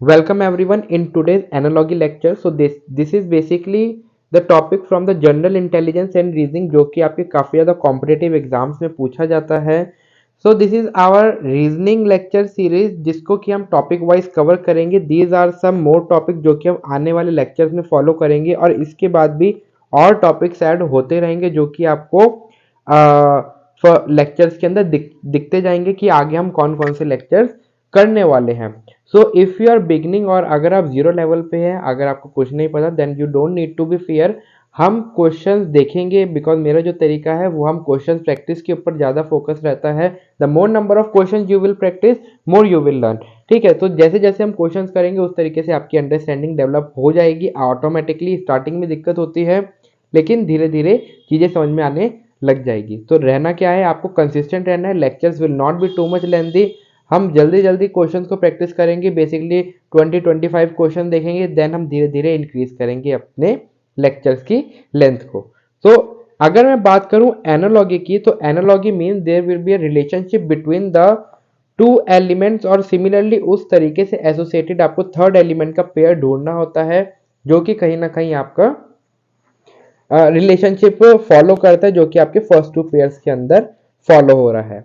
Welcome everyone in today's analogy lecture. So this is basically the topic from the general intelligence and reasoning जो कि आपके काफ़ी ज़्यादा competitive exams में पूछा जाता है. So this is our reasoning lecture series जिसको कि हम topic wise cover करेंगे. These are some more topic जो कि हम आने वाले lectures में follow करेंगे और इसके बाद भी और topics add होते रहेंगे जो कि आपको लेक्चर्स के अंदर दिखते जाएंगे कि आगे हम कौन कौन से लेक्चर्स करने वाले हैं. So if you are beginning और अगर आप जीरो लेवल पे हैं, अगर आपको कुछ नहीं पता, then you don't need to be fear. हम क्वेश्चंस देखेंगे बिकॉज मेरा जो तरीका है वो हम क्वेश्चन प्रैक्टिस के ऊपर ज़्यादा फोकस रहता है. The more number of question you will practice, more you will learn. ठीक है, तो जैसे जैसे हम क्वेश्चन करेंगे उस तरीके से आपकी अंडरस्टैंडिंग डेवलप हो जाएगी. ऑटोमेटिकली स्टार्टिंग में दिक्कत होती है लेकिन धीरे धीरे चीज़ें समझ में आने लग जाएगी. तो रहना क्या है, आपको कंसिस्टेंट रहना है. Lectures will not be too much lengthy. हम जल्दी जल्दी क्वेश्चंस को प्रैक्टिस करेंगे. बेसिकली 20-25 क्वेश्चन देखेंगे, देन हम धीरे धीरे इंक्रीज करेंगे अपने लेक्चर्स की लेंथ को. तो अगर मैं बात करूं एनालॉजी की, तो analogy mean there will be a relationship between the two elements और सिमिलरली उस तरीके से एसोसिएटेड आपको थर्ड एलिमेंट का पेयर ढूंढना होता है जो कि कहीं ना कहीं आपका रिलेशनशिप फॉलो करता है जो कि आपके फर्स्ट टू पेयर्स के अंदर फॉलो हो रहा है.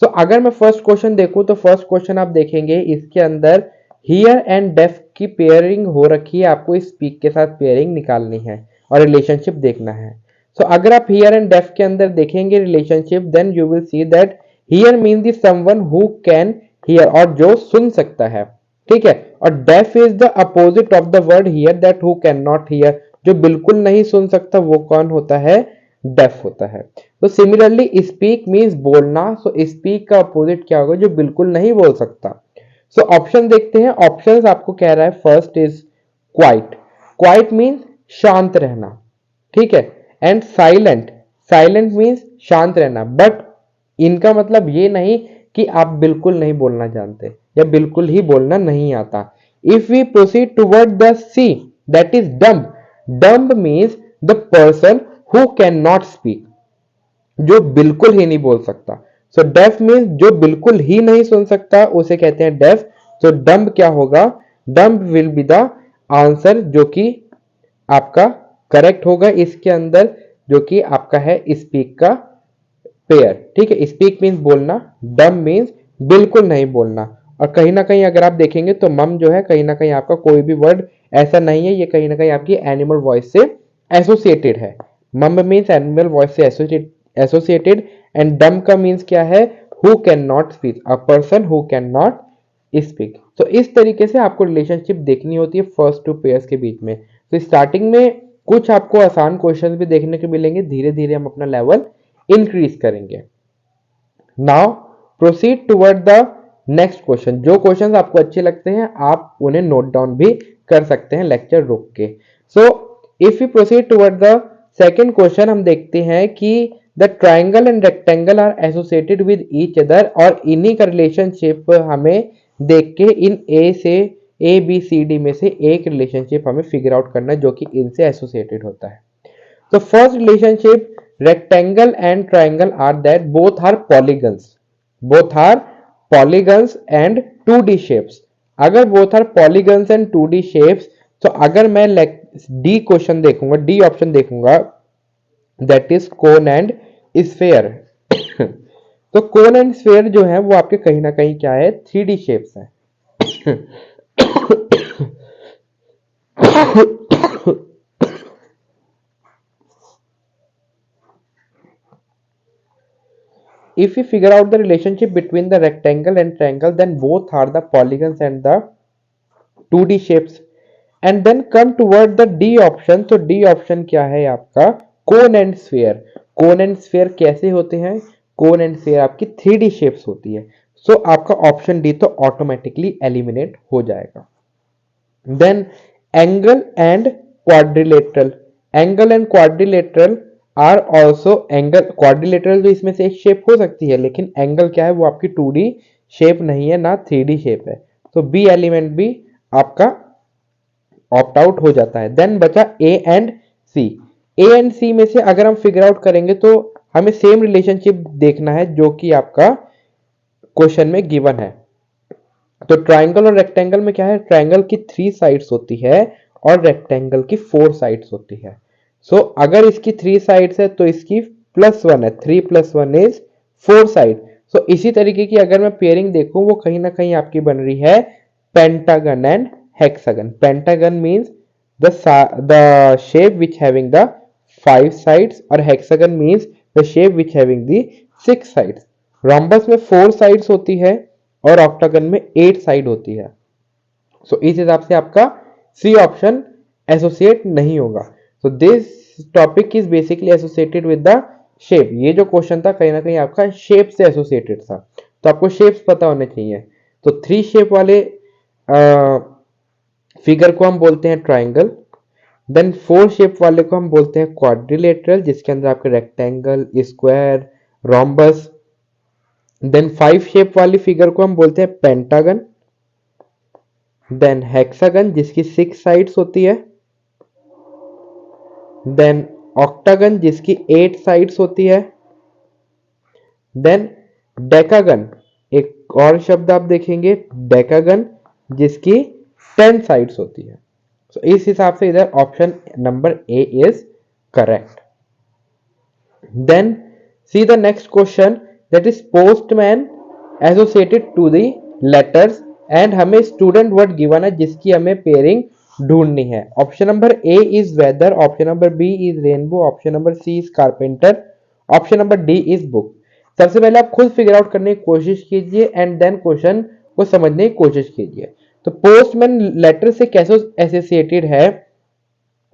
सो अगर मैं फर्स्ट क्वेश्चन देखूं तो फर्स्ट क्वेश्चन आप देखेंगे इसके अंदर हियर एंड डेफ की पेयरिंग हो रखी है. आपको स्पीक के साथ पेयरिंग निकालनी है और रिलेशनशिप देखना है. सो अगर आप हियर एंड डेफ के अंदर देखेंगे relationship, then you will see that hear mean the someone who can hear और जो सुन सकता है. ठीक है, और deaf is the opposite of the word hear, that who can not hear. जो बिल्कुल नहीं सुन सकता वो कौन होता है, डेफ होता है. तो सिमिलरली स्पीक मीन्स बोलना. सो स्पीक का अपोजिट क्या होगा, जो बिल्कुल नहीं बोल सकता. सो ऑप्शन देखते हैं. ऑप्शंस आपको कह रहा है first is quite. Quite means शांत रहना. ठीक है, एंड साइलेंट. साइलेंट मीन्स शांत रहना. बट इनका मतलब ये नहीं कि आप बिल्कुल नहीं बोलना जानते या बिल्कुल ही बोलना नहीं आता. If we proceed toward the C, that is dumb. Dumb means the person who can not speak, जो बिल्कुल ही नहीं बोल सकता. सो डेफ मीन्स जो बिल्कुल ही नहीं सुन सकता उसे कहते हैं डेफ. तो डम्ब क्या होगा, dumb will be the answer जो कि आपका करेक्ट होगा इसके अंदर, जो कि आपका है स्पीक का पेयर. ठीक है, स्पीक मीन्स बोलना, डम मीन्स बिल्कुल नहीं बोलना. और कहीं ना कहीं अगर आप देखेंगे तो मम जो है कहीं ना कहीं आपका कोई भी वर्ड ऐसा नहीं है, ये कहीं ना कहीं आपकी एनिमल वॉइस से एसोसिएटेड है. मम मीन्स एनिमल वॉइस से एसोसिएटेड. एंड डम का मीन्स क्या है, who can not speak, a person who can not speak. तो इस तरीके से आपको रिलेशनशिप देखनी होती है फर्स्ट टू पेयर्स के बीच में. तो स्टार्टिंग में कुछ आपको आसान क्वेश्चन भी देखने को मिलेंगे, धीरे धीरे हम अपना लेवल इंक्रीज करेंगे. Now proceed toward the next question. जो क्वेश्चन आपको अच्छे लगते हैं आप उन्हें नोट डाउन भी कर सकते हैं लेक्चर रोक के. So if you proceed toward the second question, हम देखते हैं कि the triangle and rectangle are associated with each other. और इन्हीं का रिलेशनशिप हमें देख के इन ए से ए बी सी डी में से एक रिलेशनशिप हमें फिगर आउट करना है जो कि इनसे एसोसिएटेड होता है. तो first relationship rectangle and triangle are that both are polygons. Both are polygons and 2D shapes. अगर both are polygons and 2D shapes, तो अगर मैं डी क्वेश्चन देखूंगा, डी ऑप्शन देखूंगा, that is cone and sphere. तो cone and sphere जो है वो आपके कहीं ना कहीं क्या है, 3D शेप्स है. If we figure out the relationship between the rectangle and triangle, then both are the polygons and the 2D shapes. And then come toward the D option. तो D option क्या है आपका, cone and sphere. Cone and sphere कैसे होते हैं, cone and sphere आपकी 3D shapes होती है. सो आपका ऑप्शन डी तो ऑटोमेटिकली एलिमिनेट हो जाएगा. Then angle and quadrilateral. Angle and quadrilateral are also. Angle quadrilateral जो इसमें से एक शेप हो सकती है, लेकिन एंगल क्या है वो आपकी 2D शेप नहीं है ना 3D शेप है. तो बी एलिमेंट भी आपका ऑप्ट आउट हो जाता है. देन बचा A and C. A and सी में से अगर हम फिगर आउट करेंगे तो हमें सेम रिलेशनशिप देखना है जो कि आपका क्वेश्चन में गिवन है. तो ट्राइंगल और रेक्टेंगल में क्या है, ट्राइंगल की 3 साइड्स होती है और रेक्टेंगल की 4 साइड्स होती है। सो अगर इसकी 3 साइड्स है तो इसकी +1 है, 3 + 1 इज 4 साइड। सो इसी तरीके की अगर मैं पेयरिंग देखूं वो कहीं ना कहीं आपकी बन रही है pentagon and hexagon. Pentagon means the shape which having the 5 sides और hexagon means the shape which having the 6 sides। rhombus में 4 sides होती है और octagon में 8 side होती है। सो इस हिसाब से आपका सी ऑप्शन एसोसिएट नहीं होगा। So this topic is basically associated with the shape. ये जो क्वेश्चन था कहीं ना कहीं आपका शेप से एसोसिएटेड था, तो आपको शेप्स पता होने चाहिए। तो 3 शेप वाले फिगर को हम बोलते हैं ट्राइंगल। देन 4 शेप वाले को हम बोलते हैं क्वाड्रिलेटरल, जिसके अंदर आपके rectangle, square, rhombus. Then 5 shape वाली फिगर को हम बोलते हैं पेंटागन। देन हेक्सागन जिसकी 6 साइड्स होती है। देन ऑक्टागन जिसकी 8 साइड्स होती है। देन डेकागन, एक और शब्द आप देखेंगे डेकागन, जिसकी 10 साइड्स होती है। So, इस हिसाब से इधर option number A is correct. Then see the next question, that is postman associated to the letters and हमें स्टूडेंट वर्ड गिवन है जिसकी हमें पेयरिंग ढूंढनी है। Option number A is weather, option number B is rainbow, option number C is carpenter, option number D is book. सबसे पहले आप खुद फिगर आउट करने की कोशिश कीजिए एंड देन क्वेश्चन को समझने की कोशिश कीजिए। तो पोस्टमैन लेटर से कैसे एसोसिएटेड है,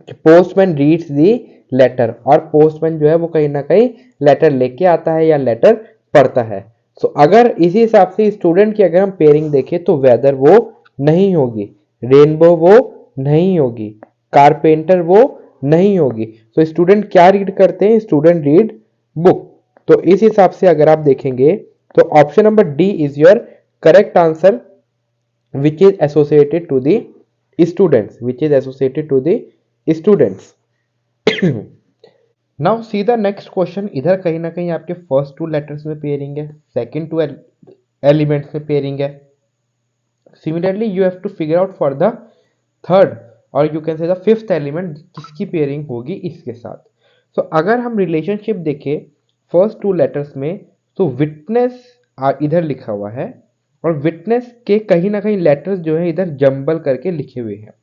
पोस्टमैन रीड्स दी लेटर, और पोस्टमैन जो है वो कहीं ना कहीं लेटर लेके आता है या लेटर पढ़ता है। सो अगर इसी हिसाब से स्टूडेंट की अगर हम पेयरिंग देखें तो वेदर वो नहीं होगी, रेनबो वो नहीं होगी, कारपेंटर वो नहीं होगी। तो स्टूडेंट क्या रीड करते हैं, स्टूडेंट रीड बुक। तो इस हिसाब से अगर आप देखेंगे तो option number D is your correct answer, which is associated to the students, which is associated to the students। Now see the next question. इधर कहीं ना कहीं आपके फर्स्ट 2 लेटर्स में पेयरिंग है, सेकंड 2 एलिमेंट्स में पेयरिंग है। Similarly you have to figure out for the third और you can say the fifth element किसकी पेयरिंग होगी इसके साथ। सो अगर हम रिलेशनशिप देखें फर्स्ट 2 लेटर्स में तो विटनेस इधर लिखा हुआ है और विटनेस के कहीं ना कहीं लेटर्स जो है इधर जंबल करके लिखे हुए हैं।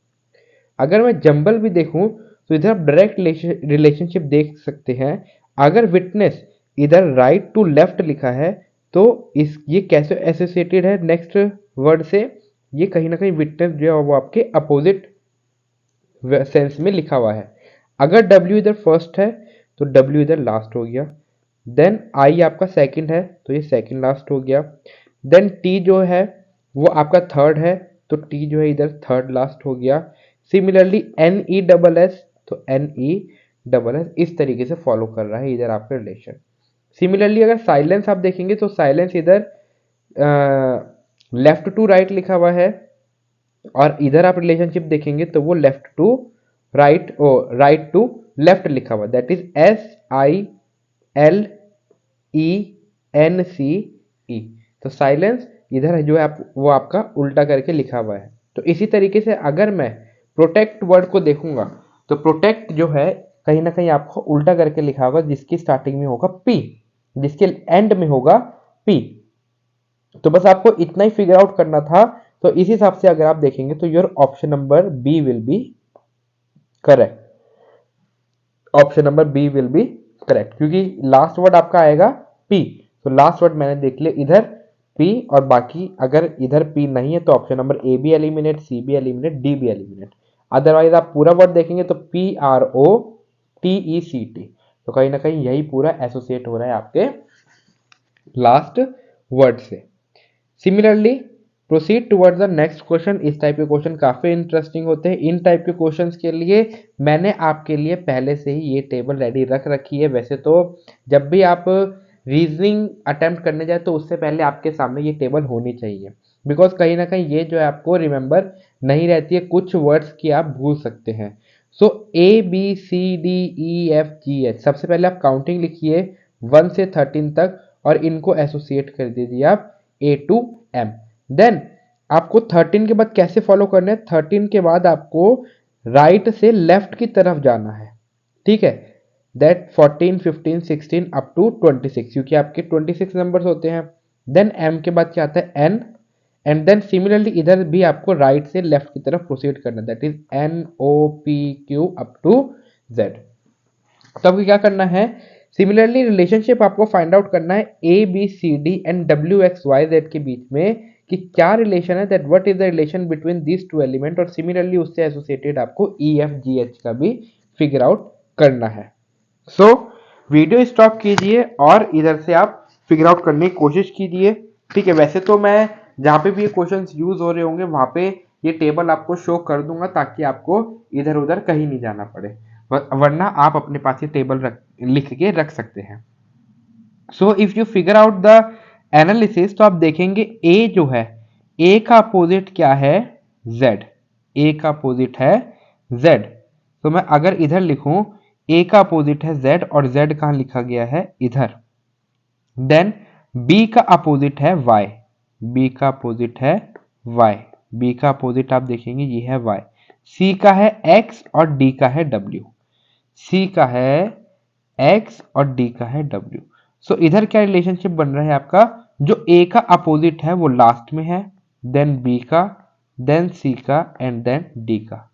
अगर मैं जंबल भी देखूं तो इधर आप डायरेक्ट रिलेशनशिप देख सकते हैं। अगर विटनेस इधर राइट टू लेफ्ट लिखा है तो इस ये कैसे एसोसिएटेड है नेक्स्ट वर्ड से, ये कहीं ना कहीं विटनेस जो है वो आपके अपोजिट सेंस में लिखा हुआ है। अगर W इधर फर्स्ट है तो W इधर लास्ट हो गया। देन I आपका सेकंड है तो ये सेकंड लास्ट हो गया। देन T जो है वो आपका थर्ड है तो T जो है इधर थर्ड लास्ट हो गया। सिमिलरली NESS तो NESS इस तरीके से फॉलो कर रहा है इधर आपका रिलेशन। सिमिलरली अगर साइलेंस आप देखेंगे तो साइलेंस इधर लेफ्ट टू राइट लिखा हुआ है और इधर आप रिलेशनशिप देखेंगे तो वो लेफ्ट टू राइट और राइट टू लेफ्ट लिखा हुआ, दैट इज SILENCE। तो साइलेंस इधर जो है वो आपका उल्टा करके लिखा हुआ है। तो इसी तरीके से अगर मैं प्रोटेक्ट वर्ड को देखूंगा तो प्रोटेक्ट जो है कहीं ना कहीं आपको उल्टा करके लिखा होगा, जिसकी स्टार्टिंग में होगा P, जिसके एंड में होगा P। तो बस आपको इतना ही फिगर आउट करना था। तो इस हिसाब से अगर आप देखेंगे तो your option number B will be correct. Option number B will be correct क्योंकि लास्ट वर्ड आपका आएगा P। तो लास्ट वर्ड मैंने देख लिया इधर P और बाकी अगर इधर P नहीं है तो ऑप्शन नंबर ए भी एलिमिनेट, सी भी एलिमिनेट, डी भी एलिमिनेट। अदरवाइज आप पूरा वर्ड देखेंगे तो PROTECT। तो कहीं ना कहीं यही पूरा एसोसिएट हो रहा है आपके लास्ट वर्ड से। Similarly proceed towards the next question. इस टाइप के क्वेश्चन काफी इंटरेस्टिंग होते हैं। इन टाइप के क्वेश्चंस के लिए मैंने आपके लिए पहले से ही ये टेबल रेडी रख रखी है। वैसे तो जब भी आप रीजनिंग अटेम्प्ट करने जाए तो उससे पहले आपके सामने ये टेबल होनी चाहिए, बिकॉज कहीं ना कहीं ये जो है आपको रिमेंबर नहीं रहती है, कुछ वर्ड्स की आप भूल सकते हैं। सो ABCDEFGH सबसे पहले आप काउंटिंग लिखिए 1 से 13 तक और इनको एसोसिएट कर दीजिए आप A to M। देन आपको 13 के बाद कैसे फॉलो करना है, 13 के बाद आपको राइट से लेफ्ट की तरफ जाना है, ठीक है। दैट 14, 15, 16 अप टू 26, क्योंकि आपके 26 नंबर्स होते हैं। देन एम के बाद क्या आता है, एन, एंड देन सिमिलरली इधर भी आपको राइट से लेफ्ट की तरफ प्रोसीड करना है, that is N O P Q up to Z. तो आपको क्या करना है, सिमिलरली रिलेशनशिप आपको फाइंड आउट करना है A B C D and W X Y Z के बीच में कि क्या रिलेशन है, that what is the relation between this two element, और सिमिलरली उससे एसोसिएटेड आपको ई एफ जी एच का भी फिगर आउट करना है। सो वीडियो स्टॉप कीजिए और इधर से आप फिगर आउट करने की कोशिश कीजिए, ठीक है। वैसे तो मैं जहाँ पे भी ये क्वेश्चंस यूज हो रहे होंगे वहां पे ये टेबल आपको शो कर दूंगा ताकि आपको इधर उधर कहीं नहीं जाना पड़े, वरना आप अपने पास ये टेबल लिख के रख सकते हैं। So if you figure out the analysis, तो आप देखेंगे ए जो है, ए का अपोजिट क्या है, जेड, ए का अपोजिट है जेड। तो मैं अगर इधर लिखूं ए का अपोजिट है जेड और जेड कहां लिखा गया है, इधर। देन बी का अपोजिट है वाई, बी का अपोजिट है वाई, बी का अपोजिट आप देखेंगे ये है वाई। सी का है एक्स और डी का है डब्ल्यू, सी का है एक्स और डी का है डब्ल्यू। सो इधर क्या रिलेशनशिप बन रहा है आपका, जो ए का अपोजिट है वो लास्ट में है, देन बी का, देन सी का एंड देन डी का,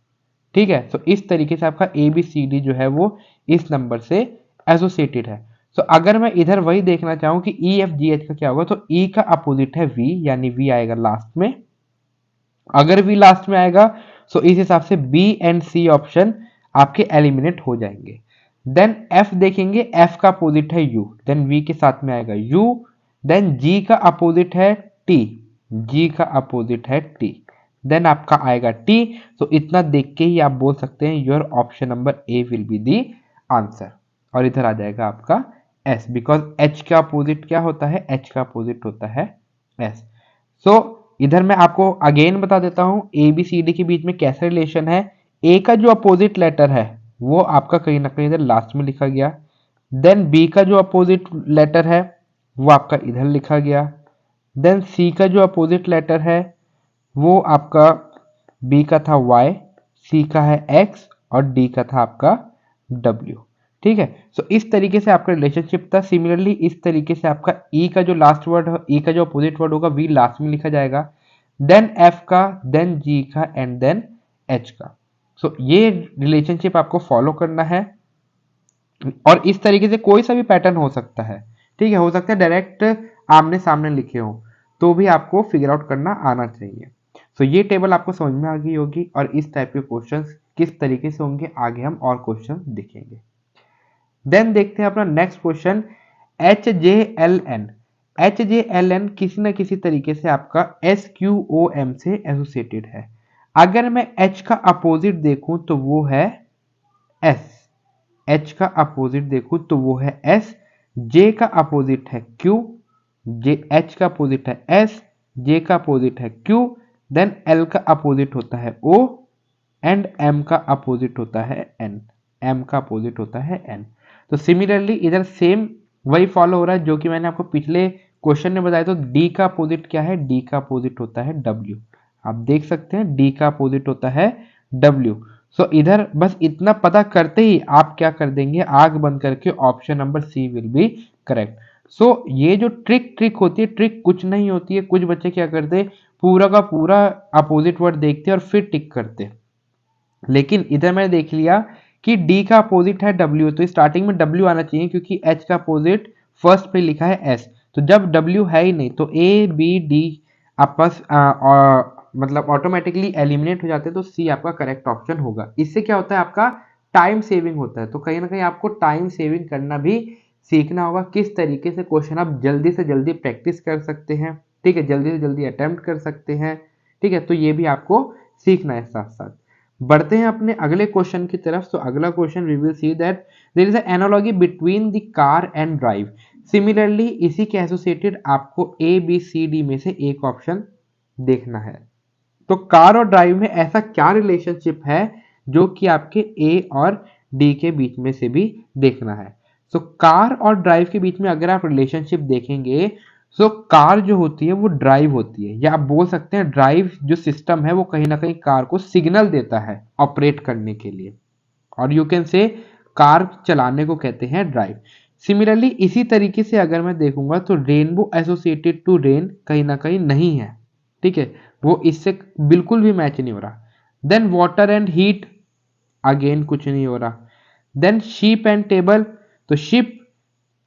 ठीक है। सो इस तरीके से आपका ए बी सी डी जो है वो इस नंबर से एसोसिएटेड है। सो अगर मैं इधर वही देखना चाहूं कि ई एफ जी एच का क्या होगा, तो ई का अपोजिट है वी, यानी वी आएगा लास्ट में। अगर वी लास्ट में आएगा सो इस हिसाब से बी एंड सी ऑप्शन आपके एलिमिनेट हो जाएंगे। देन एफ देखेंगे, एफ का अपोजिट है यू, देन वी के साथ में आएगा यू। देन जी का अपोजिट है टी, जी का अपोजिट है टी, देन आपका आएगा टी। तो इतना देख के ही आप बोल सकते हैं your option number A will be the answer, और इधर आ जाएगा आपका एस, बिकॉज एच का अपोजिट क्या होता है, एच का अपोजिट होता है एस। सो इधर मैं आपको अगेन बता देता हूं ए बी सी डी के बीच में कैसा रिलेशन है। ए का जो अपोजिट लेटर है वो आपका कहीं ना कहीं इधर लास्ट में लिखा गया, देन बी का जो अपोजिट लेटर है वो आपका इधर लिखा गया, देन सी का जो अपोजिट लेटर है वो आपका बी का था y, सी का है x और डी का था आपका w, ठीक है। सो इस तरीके से आपका रिलेशनशिप था। सिमिलरली इस तरीके से आपका e का जो लास्ट वर्ड, e का जो अपोजिट वर्ड होगा v लास्ट में लिखा जाएगा, देन f का, देन g का एंड देन h का। सो ये रिलेशनशिप आपको फॉलो करना है, और इस तरीके से कोई सा भी पैटर्न हो सकता है, ठीक है। हो सकता है डायरेक्ट आमने सामने लिखे हो, तो भी आपको फिगर आउट करना आना चाहिए। सो ये टेबल आपको समझ में आ गई होगी, और इस टाइप के क्वेश्चंस किस तरीके से होंगे आगे हम और क्वेश्चन देखेंगे। देन देखते हैं अपना next question, H J L N. H J L N किसी न किसी तरीके से आपका एस क्यू ओ एम से एसोसिएटेड है। अगर मैं एच का अपोजिट देखूं तो वो है एस, एच का अपोजिट देखूं तो वो है एस, जे का अपोजिट है क्यू, जे एच का अपोजिट है एस, जे का अपोजिट है क्यू, देन एल का अपोजिट होता है ओ, एंड एम का अपोजिट होता है एन, एम का अपोजिट होता है एन। तो सिमिलरली इधर सेम वही फॉलो हो रहा है जो कि मैंने आपको पिछले क्वेश्चन में बताया। तो डी का अपोजिट क्या है, डी का अपोजिट होता है डब्ल्यू, आप देख सकते हैं डी का अपोजिट होता है डब्ल्यू। सो इधर बस इतना पता करते ही आप क्या कर देंगे, आग बंद करके option number C will be correct. So ये जो ट्रिक होती है, ट्रिक कुछ नहीं होती है, कुछ बच्चे क्या करते पूरा का पूरा अपोजिट वर्ड देखते और फिर टिक करते, लेकिन इधर मैंने देख लिया कि डी का अपोजिट है डब्ल्यू, तो स्टार्टिंग में डब्ल्यू आना चाहिए क्योंकि एच का अपोजिट फर्स्ट पे लिखा है एस। तो जब डब्ल्यू है ही नहीं तो ए बी डी आपस मतलब ऑटोमेटिकली एलिमिनेट हो जाते हैं, तो सी आपका करेक्ट ऑप्शन होगा। इससे क्या होता है, आपका टाइम सेविंग होता है। तो कहीं ना कहीं आपको टाइम सेविंग करना भी सीखना होगा, किस तरीके से क्वेश्चन आप जल्दी से जल्दी प्रैक्टिस कर सकते हैं, ठीक है, जल्दी से जल्दी अटेम्प्ट कर सकते हैं, ठीक है। तो ये भी आपको सीखना है। साथ साथ बढ़ते हैं अपने अगले क्वेश्चन की तरफ। तो अगला question we will see that there is an analogy between the car and drive. Similarly इसी के एसोसिएटेड आपको ए बी सी डी में से एक ऑप्शन देखना है। तो कार और ड्राइव में ऐसा क्या रिलेशनशिप है जो कि आपके ए और डी के बीच में से भी देखना है। सो कार और ड्राइव के बीच में अगर आप रिलेशनशिप देखेंगे, सो कार जो होती है वो ड्राइव होती है, या आप बोल सकते हैं ड्राइव जो सिस्टम है वो कहीं ना कहीं कार को सिग्नल देता है ऑपरेट करने के लिए, और यू कैन से कार चलाने को कहते हैं ड्राइव। सिमिलरली इसी तरीके से अगर मैं देखूंगा तो रेनबो एसोसिएटेड टू रेन कहीं ना कहीं नहीं है, ठीक है, वो इससे बिल्कुल भी मैच नहीं हो रहा। Then water and heat, again कुछ नहीं हो रहा। देन शिप एंड टेबल, तो ship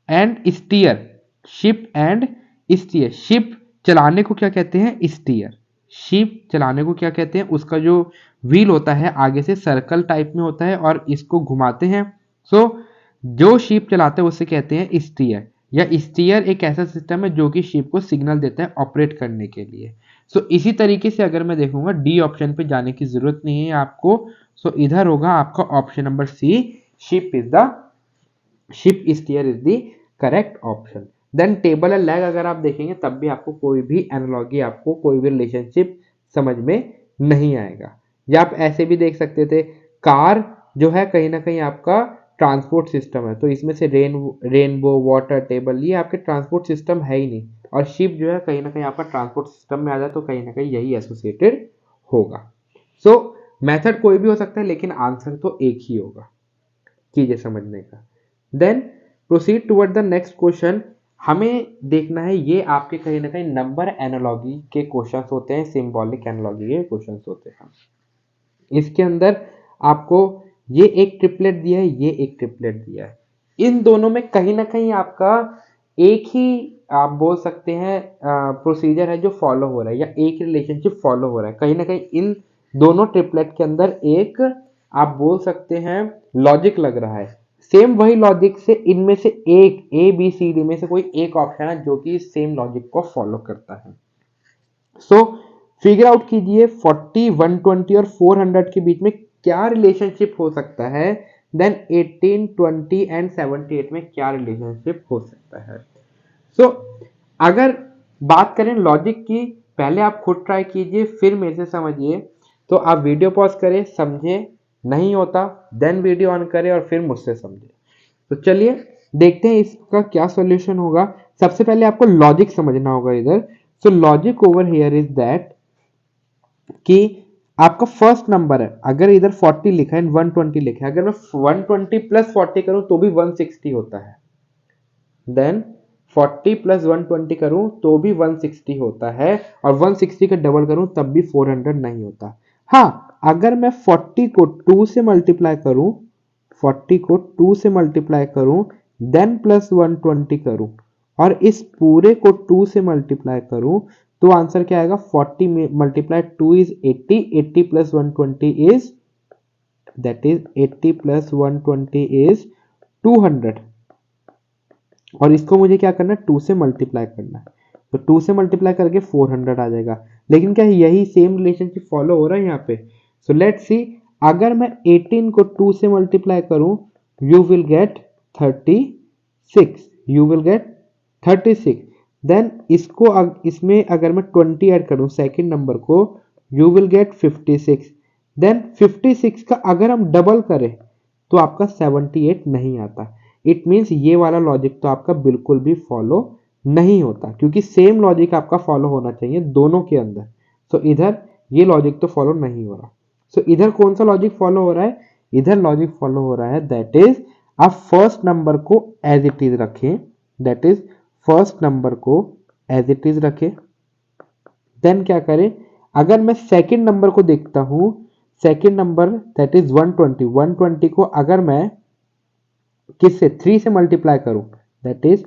and steer, ship and steer, ship चलाने को क्या कहते हैं, स्टीयर। शिप चलाने को क्या कहते हैं, उसका जो व्हील होता है आगे से सर्कल टाइप में होता है और इसको घुमाते हैं। सो जो शिप चलाते हैं उसे कहते हैं स्टीयर, या स्टीयर एक ऐसा सिस्टम है जो कि शिप को सिग्नल देता है ऑपरेट करने के लिए। सो इसी तरीके से अगर मैं देखूंगा डी ऑप्शन पे जाने की जरूरत नहीं है आपको। सो इधर होगा आपका option number C, ship is the ship steer is the correct option. Then table and leg अगर आप देखेंगे तब भी आपको कोई भी एनालॉजी, आपको कोई भी रिलेशनशिप समझ में नहीं आएगा। या आप ऐसे भी देख सकते थे, कार जो है कहीं ना कहीं आपका ट्रांसपोर्ट सिस्टम है, तो इसमें से रेनबो, वाटर, टेबल, ये आपके ट्रांसपोर्ट सिस्टम है ही नहीं, और शिप जो है कहीं ना कहीं आपका ट्रांसपोर्ट सिस्टम में आ जाए, तो कहीं ना कहीं यही एसोसिएटेड होगा। सो मेथड कोई भी हो सकता है लेकिन आंसर तो एक ही होगा चीजें समझने का। Then proceed toward the next question. हमें देखना है, ये आपके कहीं ना कहीं नंबर एनालॉजी के क्वेश्चन होते हैं, सिंबॉलिक एनालॉजी के क्वेश्चन होते हैं। इसके अंदर आपको ये एक ट्रिपलेट दिया है, ये एक ट्रिपलेट दिया है, इन दोनों में कहीं ना कहीं आपका एक ही आप बोल सकते हैं प्रोसीजर है जो फॉलो हो रहा है, या एक रिलेशनशिप फॉलो हो रहा है। कहीं ना कहीं इन दोनों ट्रिपलेट के अंदर एक आप बोल सकते हैं लॉजिक लग रहा है, सेम वही लॉजिक से इनमें से एक ए बी सी डी में से कोई एक ऑप्शन है जो कि सेम लॉजिक को फॉलो करता है। सो फिगर आउट कीजिए 40, 120 और 400 के बीच में क्या रिलेशनशिप हो सकता है। देन 18, 20 एंड 78 में क्या रिलेशनशिप हो सकता है। सो अगर बात करें लॉजिक की, पहले आप खुद ट्राई कीजिए फिर मेरे से समझिए। तो आप वीडियो पॉज करें, समझे, नहीं होता देन वीडियो ऑन करें और फिर मुझसे समझे। तो चलिए देखते हैं इसका क्या सॉल्यूशन होगा। सबसे पहले आपको लॉजिक समझना होगा इधर। So logic over here is that कि आपका फर्स्ट नंबर है, अगर इधर 40 लिखा है 120 लिखा है, अगर मैं 120 प्लस 40 करूं तो भी 160 होता है। देन 40 प्लस 120 करूं तो भी 160 होता है, और 160 का डबल करूं तब भी 400 नहीं होता। हाँ, अगर मैं 40 को 2 से मल्टीप्लाई करूं, 40 को 2 से मल्टीप्लाई करूं, देन प्लस 120 करूं और इस पूरे को 2 से मल्टीप्लाई करूं, तो आंसर क्या आएगा, 40 multiply 2 is 80, 80 plus 120 is, that is 80 plus 120 is 200, और इसको मुझे क्या करना है, 2 से मल्टीप्लाई करना है, तो 2 से मल्टीप्लाई करके 400 आ जाएगा। लेकिन क्या यही सेम रिलेशनशिप फॉलो हो रहा है यहाँ पे। सो लेट्स सी, अगर मैं 18 को 2 से मल्टीप्लाई करूं, you will get 36, you will get 36। Then इसको इसमें अगर मैं 20 ऐड करूं सेकेंड नंबर को, यू विल गेट 56। देन 56 का अगर हम डबल करें तो आपका 78 नहीं आता। इट मीन्स ये वाला लॉजिक तो आपका बिल्कुल भी फॉलो नहीं होता, क्योंकि सेम लॉजिक आपका फॉलो होना चाहिए दोनों के अंदर। सो इधर ये लॉजिक तो फॉलो नहीं हो रहा। सो इधर कौन सा लॉजिक फॉलो हो रहा है, इधर लॉजिक फॉलो हो रहा है, दैट इज आप फर्स्ट नंबर को एज इट इज रखें, दैट इज फर्स्ट नंबर को एज इट इज रखें। देन क्या करें, अगर मैं सेकेंड नंबर को देखता हूं, सेकेंड नंबर दैट इज 120, 120 को अगर मैं किससे 3 से मल्टीप्लाई करूं, दैट इज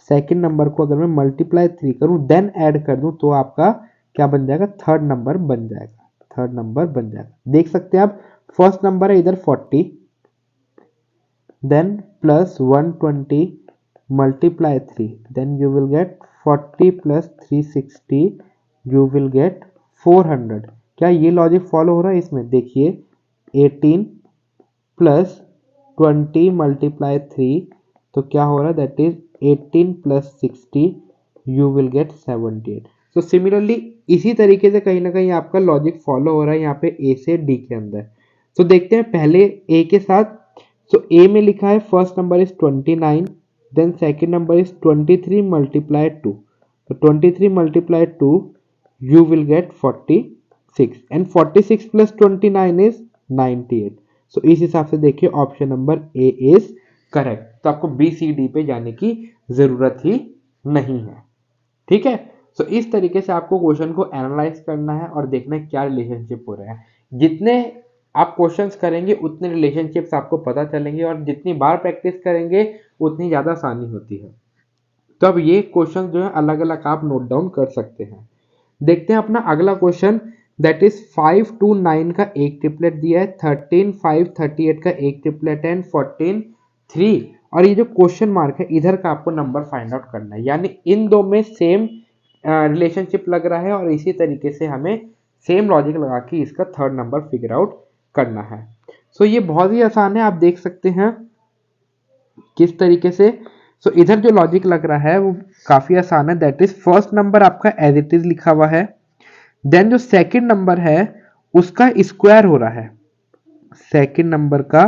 सेकेंड नंबर को अगर मैं मल्टीप्लाई 3 करूं देन ऐड कर दूं, तो आपका क्या बन जाएगा, थर्ड नंबर बन जाएगा, थर्ड नंबर बन जाएगा। देख सकते हैं आप, फर्स्ट नंबर है इधर 40, then plus 120 multiply 3, then you will get 40 plus 360, you will get 400। क्या ये लॉजिक फॉलो हो रहा है इसमें, देखिए 18 प्लस 20 मल्टीप्लाई 3, तो क्या हो रहा है, that is 18 plus 60, you will gate 78। So similarly इसी तरीके से कहीं ना कहीं आपका लॉजिक फॉलो हो रहा है यहाँ पे ए से डी के अंदर। सो देखते हैं पहले ए के साथ। सो ए में लिखा है first number is 29, then second number is 23 multiply 2, तो 23 multiply 2 you will get 46 and 46 plus 29 is 98. So इस हिसाब से देखिए option number A is correct. तो आपको बी सी डी पे जाने की जरूरत ही नहीं है। ठीक है, सो इस तरीके से आपको क्वेश्चन को एनालाइज करना है और देखना है क्या रिलेशनशिप हो रहा है। जितने आप क्वेश्चंस करेंगे उतने रिलेशनशिप्स आपको पता चलेंगे और जितनी बार प्रैक्टिस करेंगे उतनी ज़्यादा आसानी होती है। तो अब ये क्वेश्चन जो है अलग अलग आप नोट डाउन कर सकते हैं। देखते हैं अपना अगला क्वेश्चन, दैट इज 5 2 9 का एक ट्रिपलेट दिया है, 13 5 38 का एक ट्रिपलेट है, 14 3 और ये जो क्वेश्चन मार्क है इधर का आपको नंबर फाइंड आउट करना है। यानी इन दो में सेम रिलेशनशिप लग रहा है और इसी तरीके से हमें सेम लॉजिक लगा के इसका थर्ड नंबर फिगर आउट करना है। सो ये बहुत ही आसान है, आप देख सकते हैं किस तरीके से। सो इधर जो लॉजिक लग रहा है वो काफी आसान है, दैट इज फर्स्ट नंबर आपका एज इट इज लिखा हुआ है, देन जो सेकंड नंबर है उसका स्क्वायर हो रहा है, सेकंड नंबर का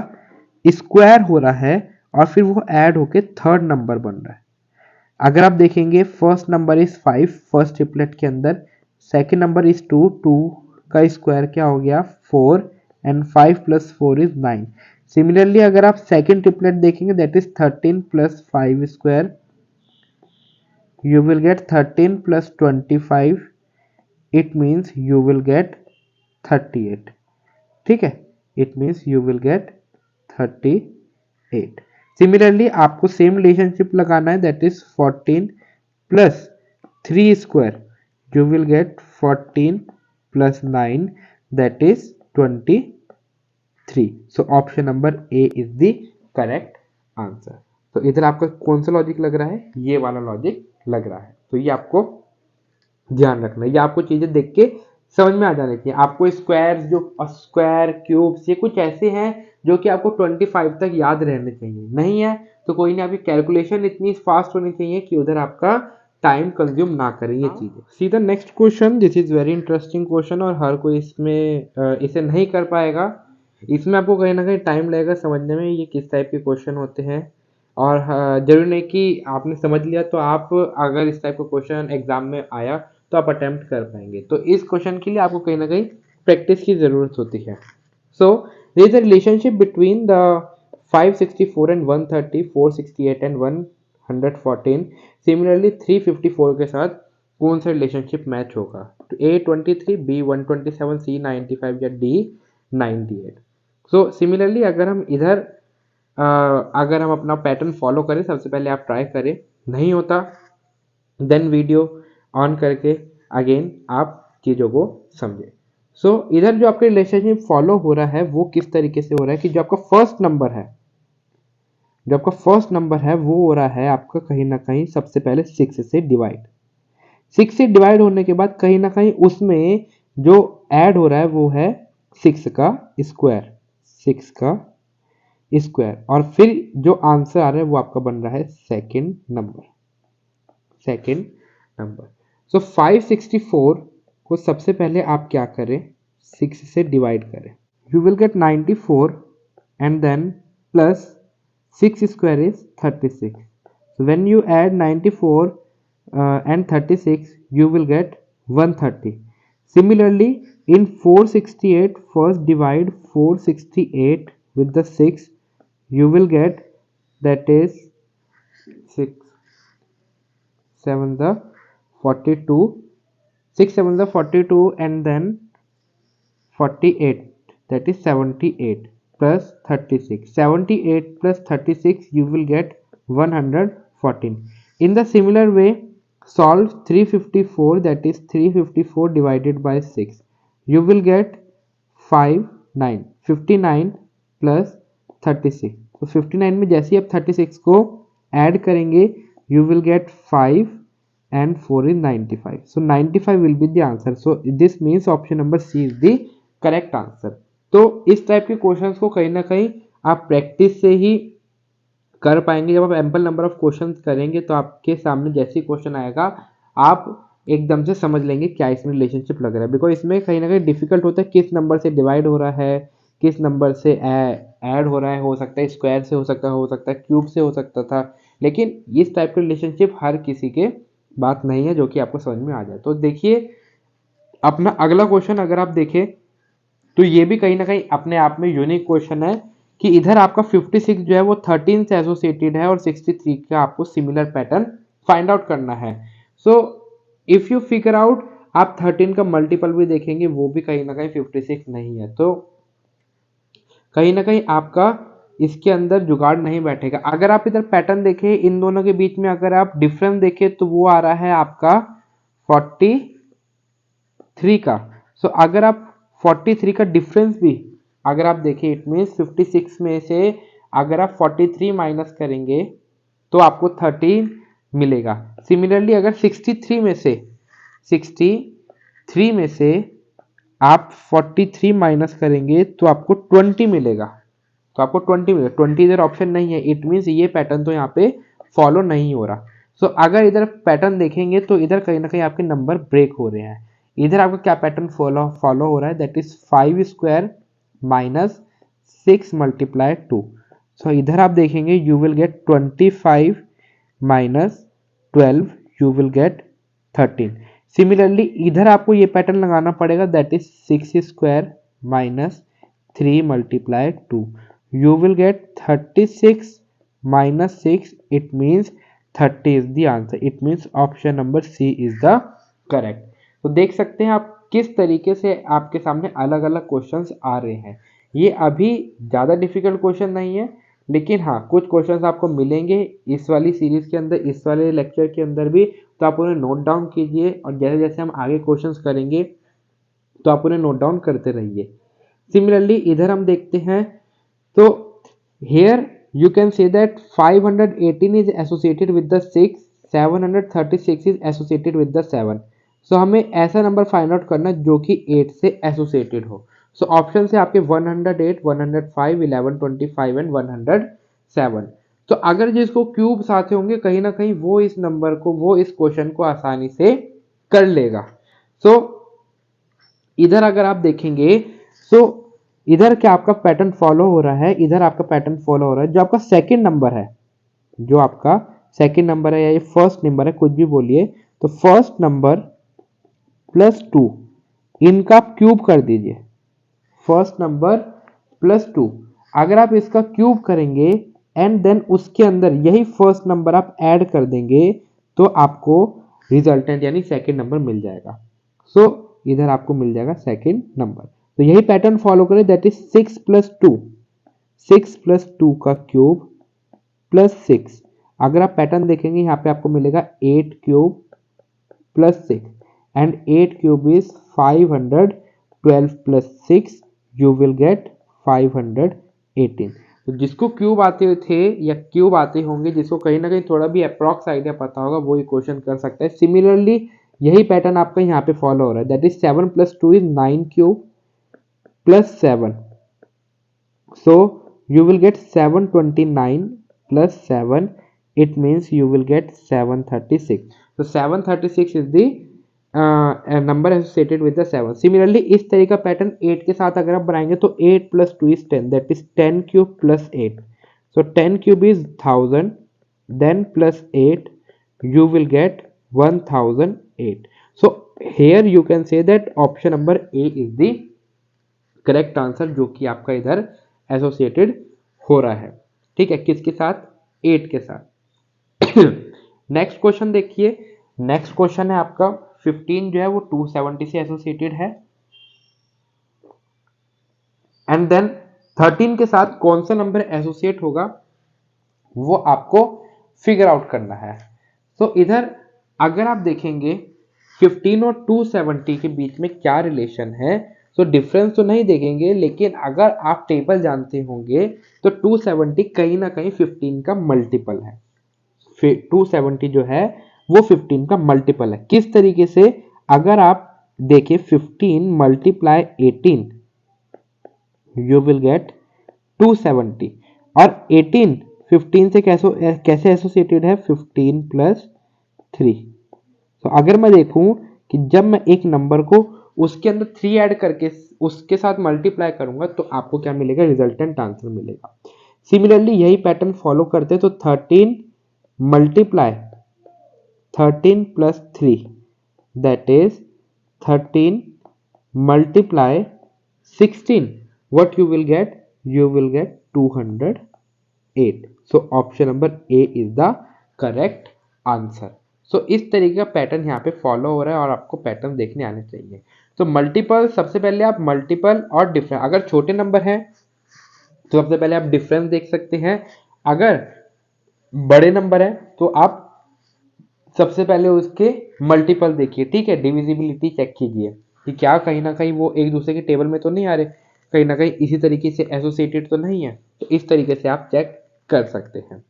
स्क्वायर हो रहा है और फिर वो ऐड होके थर्ड नंबर बन रहा है। अगर आप देखेंगे first number is 5 first triplet के अंदर, सेकंड नंबर इज 2 2 का स्क्वायर क्या हो गया 4 एंड 5 प्लस 4 इज 9। सिमिलरली अगर आप सेकंड ट्रिपलेट देखेंगे that is 13 plus 5 square, you will get 13 plus 25, it means you will get 38। ठीक है, it means you will get 38। Similarly आपको सेम रिलेशनशिप लगाना है, that is 14 plus 3 square, you will get 14 plus 9 that is 23। so option number A is the correct answer. तो इधर आपका कौन सा लॉजिक लग रहा है, ये वाला लॉजिक लग रहा है। तो ये आपको ध्यान रखना है, ये आपको चीजें देख के समझ में आ जानी चाहिए। आपको स्क्वायर जो स्क्वायर क्यूब्स ये कुछ ऐसे हैं जो कि आपको 25 तक याद रहने चाहिए, नहीं है तो कोई नहीं, आपकी कैलकुलेशन इतनी फास्ट होनी चाहिए कि उधर आपका टाइम कंज्यूम ना करें ये चीजें। सीधा next question, this is very interesting question और हर कोई इसमें इसे नहीं कर पाएगा। इसमें आपको कहीं ना कहीं टाइम लगेगा समझने में ये किस टाइप के क्वेश्चन होते हैं और जरूरी नहीं कि आपने समझ लिया तो आप अगर इस टाइप का क्वेश्चन एग्जाम में आया तो आप अटेम्प्ट कर पाएंगे। तो इस क्वेश्चन के लिए आपको कहीं ना कहीं प्रैक्टिस की जरूरत होती है। So there is a relationship between the 564 and 130, 468 and 114। Similarly 354 के साथ कौन सा रिलेशनशिप मैच होगा, तो A23, B127, C95 या D98। सो सिमिलरली अगर हम इधर अगर हम अपना पैटर्न फॉलो करें, सबसे पहले आप ट्राई करें, नहीं होता देन वीडियो ऑन करके अगेन आप चीज़ों को समझें। सो इधर जो आपका रिलेशनशिप फॉलो हो रहा है वो किस तरीके से हो रहा है कि जो आपका फर्स्ट नंबर है, जो आपका फर्स्ट नंबर है वो हो रहा है आपका कहीं ना कहीं सबसे पहले 6 से डिवाइड, 6 से डिवाइड होने के बाद कहीं ना कहीं उसमें जो ऐड हो रहा है वो है 6 का स्क्वायर, 6 का स्क्वायर और फिर जो आंसर आ रहा है वो आपका बन रहा है सेकंड नंबर, सेकंड नंबर। सो 564 को सबसे पहले आप क्या करें 6 से डिवाइड करें, you will get 94 and then plus 6 square is 36। so when you add 94 and 36 you will get 130। similarly in 468 first divide 468 with the 6, you will get that is 6 7 the 42, 6 7 the 42 and then 48 that is 78 plus 36, 78 plus 36 you will get 114। in the similar way solve 354, that is 354 divided by 6, you will get 59 59 plus 36। तो 59 में जैसे ही आप 36 को add करेंगे you will get 5 and 4 is 95, so 95 will be the answer। so this means option number C is the correct answer। तो इस type के questions को कहीं ना कहीं आप प्रैक्टिस से ही कर पाएंगे। जब आप एम्पल नंबर ऑफ क्वेश्चंस करेंगे तो आपके सामने जैसे ही क्वेश्चन आएगा आप एकदम से समझ लेंगे क्या इसमें रिलेशनशिप लग रहा है, बिकॉज इसमें कहीं ना कहीं डिफिकल्ट होता है किस नंबर से डिवाइड हो रहा है, किस नंबर से ऐड हो रहा है, हो सकता है स्क्वायर से हो सकता है क्यूब से हो सकता था, लेकिन इस टाइप के रिलेशनशिप हर किसी के बात नहीं है जो कि आपको समझ में आ जाए। तो देखिए अपना अगला क्वेश्चन अगर आप देखें तो ये भी कहीं ना कहीं अपने आप में यूनिक क्वेश्चन है कि इधर आपका 56 जो है वो 13 से एसोसिएटेड है और 63 का आपको सिमिलर पैटर्न फाइंड आउट करना है। सो इफ यू फिगर आउट, आप 13 का मल्टीपल भी देखेंगे वो भी कहीं ना कहीं 56 नहीं है, तो कहीं ना कहीं आपका इसके अंदर जुगाड़ नहीं बैठेगा। अगर आप इधर पैटर्न देखें इन दोनों के बीच में, अगर आप डिफरेंस देखें तो वो आ रहा है आपका 43 का। सो अगर आप 43 का डिफरेंस भी अगर आप देखें, इट मीन्स 56 में से अगर आप 43 माइनस करेंगे तो आपको 13 मिलेगा। सिमिलरली अगर 63 में से आप 43 माइनस करेंगे तो आपको 20 मिलेगा। तो आपको 20 मिलेगा, 20 इधर ऑप्शन नहीं है, इट मीन्स ये पैटर्न तो यहाँ पे फॉलो नहीं हो रहा। सो अगर इधर पैटर्न देखेंगे तो इधर कहीं ना कहीं आपके नंबर ब्रेक हो रहे हैं। इधर आपका क्या पैटर्न फॉलो हो रहा है, that is 5 square minus 6 multiply 2। सो इधर आप देखेंगे you will gate 25 minus 12, you will gate 13। Similarly इधर आपको ये पैटर्न लगाना पड़ेगा, that is 6 square minus 3 multiply 2, you will get 36 minus 6, it means 30 is the answer, it means option number C is the correct। तो देख सकते हैं आप किस तरीके से आपके सामने अलग अलग क्वेश्चंस आ रहे हैं। ये अभी ज़्यादा डिफिकल्ट क्वेश्चन नहीं है, लेकिन हाँ कुछ क्वेश्चंस आपको मिलेंगे इस वाली सीरीज के अंदर, इस वाले लेक्चर के अंदर भी, तो आप उन्हें नोट डाउन कीजिए और जैसे जैसे हम आगे क्वेश्चंस करेंगे तो आप उन्हें नोट डाउन करते रहिए। सिमिलरली इधर हम देखते हैं तो here you can say that 518 is associated with the 6, 736 is associated with the 7। so हमें ऐसा नंबर फाइंड आउट करना जो कि 8 से एसोसिएटेड हो। सो ऑप्शन से आपके 108, 105, 1125 एंड 107। तो अगर जिसको क्यूब्स आते होंगे कहीं ना कहीं वो इस नंबर को, वो इस क्वेश्चन को आसानी से कर लेगा। सो इधर अगर आप देखेंगे सो इधर क्या आपका पैटर्न फॉलो हो रहा है, इधर आपका पैटर्न फॉलो हो रहा है। जो आपका सेकंड नंबर है, जो आपका सेकंड नंबर है या ये फर्स्ट नंबर है, कुछ भी बोलिए, तो फर्स्ट नंबर प्लस 2 इनका आप क्यूब कर दीजिए। फर्स्ट नंबर प्लस 2 अगर आप इसका क्यूब करेंगे एंड देन उसके अंदर यही फर्स्ट नंबर आप ऐड कर देंगे तो आपको रिजल्टेंट यानी सेकंड नंबर मिल जाएगा। सो इधर आपको मिल जाएगा सेकंड नंबर। तो यही पैटर्न फॉलो करें, दैट इज 6 प्लस 2, 6 प्लस 2 का क्यूब प्लस 6। अगर आप पैटर्न देखेंगे यहाँ पे आपको मिलेगा 8 cube plus 6 and 8 cube is 512 plus 6, you will gate 518। तो जिसको क्यूब आते थे या क्यूब आते होंगे, जिसको कहीं ना कहीं थोड़ा भी अप्रॉक्स आइडिया पता होगा, वो ये क्वेश्चन कर सकता है। सिमिलरली यही पैटर्न आपका यहाँ पे फॉलो हो रहा है, that is 7 plus 2 is 9 cube plus 7, so you will get 729 plus 7, it means you will get 736। so 736 is the number associated with the 7। similarly इस तरह का पैटर्न 8 के साथ अगर आप बनाएंगे तो 8 plus 2 is 10, that is 10 cube plus 8, so 10 cube is 1000, then plus 8 you will get 1008। so here you can say that option number A is the correct answer, जो कि आपका इधर एसोसिएटेड हो रहा है। ठीक है, किसके साथ? 8 के साथ। नेक्स्ट क्वेश्चन देखिए, नेक्स्ट क्वेश्चन है आपका 15 जो है वो 270 से एसोसिएटेड है एंड देन 13 के साथ कौन सा नंबर एसोसिएट होगा वो आपको फिगर आउट करना है। तो इधर अगर आप देखेंगे 15 और 270 के बीच में क्या रिलेशन है, तो डिफरेंस तो नहीं देखेंगे, लेकिन अगर आप टेबल जानते होंगे तो 270 कहीं ना कहीं 15 का मल्टीपल है। 270 जो है वो 15 का मल्टीपल है। किस तरीके से? अगर आप देखें 15 मल्टीप्लाई 18 यू विल गेट 270 और 18 15 से कैसे एसोसिएटेड है? 15 प्लस 3। तो अगर मैं देखूं कि जब मैं एक नंबर को उसके अंदर 3 ऐड करके उसके साथ मल्टीप्लाई करूंगा तो आपको क्या मिलेगा? रिजल्टेंट आंसर मिलेगा। सिमिलरली यही पैटर्न फॉलो करते तो 13 multiply 13 plus 3, that is 13 multiply 16. What you will get? You will get 208. So option number A is the correct answer. So इस तरीके का पैटर्न यहाँ पे फॉलो हो रहा है और आपको पैटर्न देखने आने चाहिए। तो मल्टीपल, सबसे पहले आप मल्टीपल और डिफरेंस, अगर छोटे नंबर हैं तो सबसे पहले आप डिफरेंस देख सकते हैं, अगर बड़े नंबर है तो आप सबसे पहले उसके मल्टीपल देखिए, ठीक है, डिविजिबिलिटी चेक कीजिए कि क्या कहीं ना कहीं वो एक दूसरे के टेबल में तो नहीं आ रहे, कहीं ना कहीं इसी तरीके से एसोसिएटेड तो नहीं है। तो इस तरीके से आप चेक कर सकते हैं।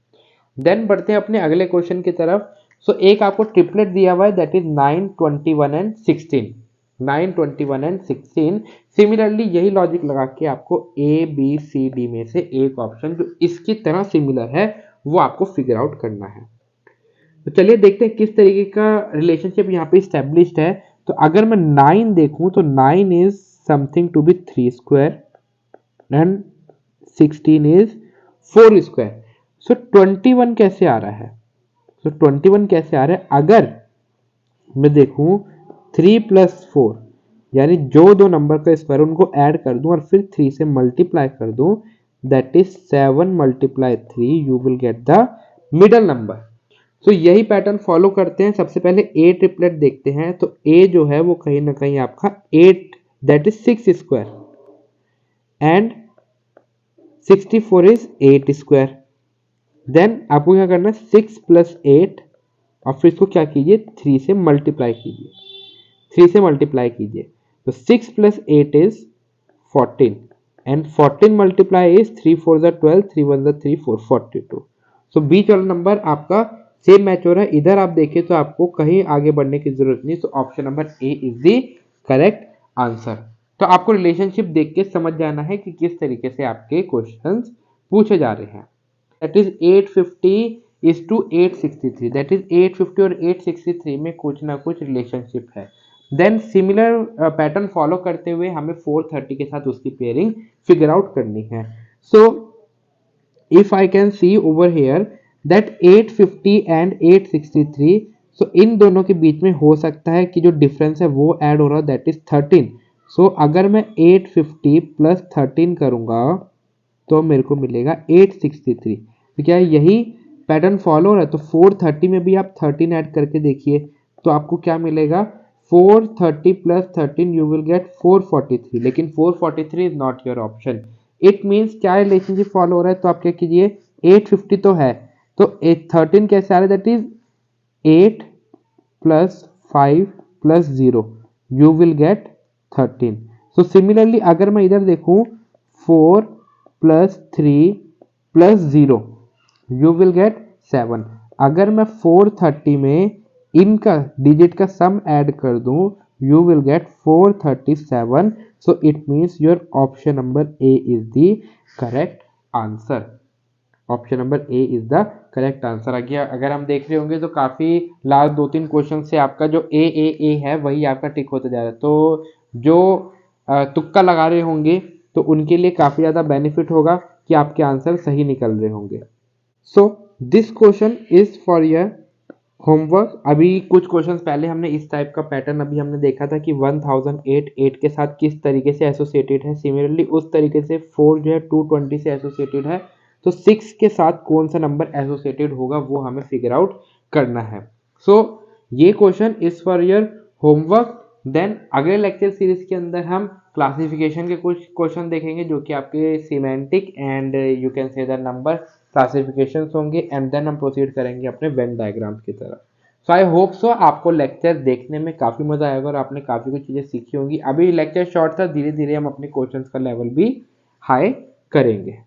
देन बढ़ते हैं अपने अगले क्वेश्चन की तरफ। सो एक आपको ट्रिपलेट दिया हुआ है, that is 9, 21 and 16। 9, 21 and 16। Similarly यही लॉजिक लगा के आपको ए बी सी डी में से एक ऑप्शन जो इसकी तरह सिमिलर है वो आपको फिगर आउट करना है। तो चलिए देखते हैं किस तरीके का रिलेशनशिप यहाँ पे स्टैब्लिश्ड है। तो अगर मैं 9 देखूं तो 9 is something to be 3 square and 16 is 4 square. So 21 कैसे आ रहा है? सो 21 कैसे आ रहा है? अगर मैं देखूं 3 प्लस 4, यानी जो दो नंबर का स्क्वायर उनको ऐड कर दूं और फिर 3 से मल्टीप्लाई कर दूं, that is 7 multiply 3, you will get the middle number. तो यही पैटर्न फॉलो करते हैं। सबसे पहले ए ट्रिपलेट देखते हैं। तो ए जो है वो कहीं ना कहीं आपका 8, that is 6 square and 64 is 8 square. Then आपको क्या करना है, 6 प्लस 8 और फिर इसको क्या कीजिए, 3 से मल्टीप्लाई कीजिए, 3 से मल्टीप्लाई कीजिए। तो 6 plus 8 is 14 and 14 multiply is 3 4 ज़ा 12, 3 1 ज़ा 3 4, 42। सो बीच वाला नंबर आपका सेम मैच हो रहा है। इधर आप देखें तो आपको कहीं आगे बढ़ने की जरूरत नहीं। तो option number A is the correct answer. तो आपको रिलेशनशिप देख के समझ जाना है कि किस तरीके से आपके क्वेश्चंस पूछे जा रहे हैं। That is 850 is to 863, that is 850 और 863 में कुछ ना कुछ रिलेशनशिप है। देन सिमिलर पैटर्न फॉलो करते हुए हमें 430 के साथ उसकी पेयरिंग फिगर आउट करनी है। सो if I can see over here that 850 and 863, so इन दोनों के बीच में हो सकता है कि जो डिफरेंस है वो ऐड हो रहा है, दैट इज 13। सो अगर मैं 850 प्लस 13 करूंगा तो मेरे को मिलेगा 863। तो क्या यही पैटर्न फॉलो हो रहा है? तो 430 में भी आप 13 ऐड करके देखिए तो आपको क्या मिलेगा, 430 प्लस 13 यू विल गेट 443, लेकिन 443 is not your option. It means क्या रिलेशनशिप फॉलो हो रहा है? तो आप क्या कीजिए, 850 तो है तो 13 कैसे आ रहा है, that is 8 plus 5 plus 0, you will gate 13। So similarly अगर मैं इधर देखूं 4 plus 3 plus 0, you will gate 7। अगर मैं 430 में इनका डिजिट का सम ऐड कर दूं, you will get 437. So it means your option number A is the correct answer. Option number A is the correct answer. अगर हम देख रहे होंगे तो काफी लास्ट 2-3 क्वेश्चन से आपका जो ए है वही आपका टिक होता जा रहा है। तो जो तुक्का लगा रहे होंगे तो उनके लिए काफी ज्यादा बेनिफिट होगा कि आपके आंसर सही निकल रहे होंगे। So this question is for your homework. अभी कुछ क्वेश्चंस पहले हमने इस टाइप का पैटर्न अभी हमने देखा था कि 1008 8 के साथ किस तरीके से एसोसिएटेड है। सिमिलरली उस तरीके से 4 जो है 220 से एसोसिएटेड है। तो 6 के साथ कौन सा नंबर एसोसिएटेड होगा वो हमें फिगर आउट करना है। सो ये question is for your homework. देन अगले लेक्चर सीरीज के अंदर हम क्लासिफिकेशन के कुछ क्वेश्चन देखेंगे जो कि आपके semantic and you can say the number classifications होंगे एंड देन हम प्रोसीड करेंगे अपने वेन डायग्राम्स की तरफ। सो आई होप सो आपको लेक्चर देखने में काफी मजा आएगा और आपने काफी कुछ चीजें सीखी होंगी। अभी लेक्चर शॉर्ट था, धीरे धीरे हम अपने क्वेश्चंस का लेवल भी हाई करेंगे।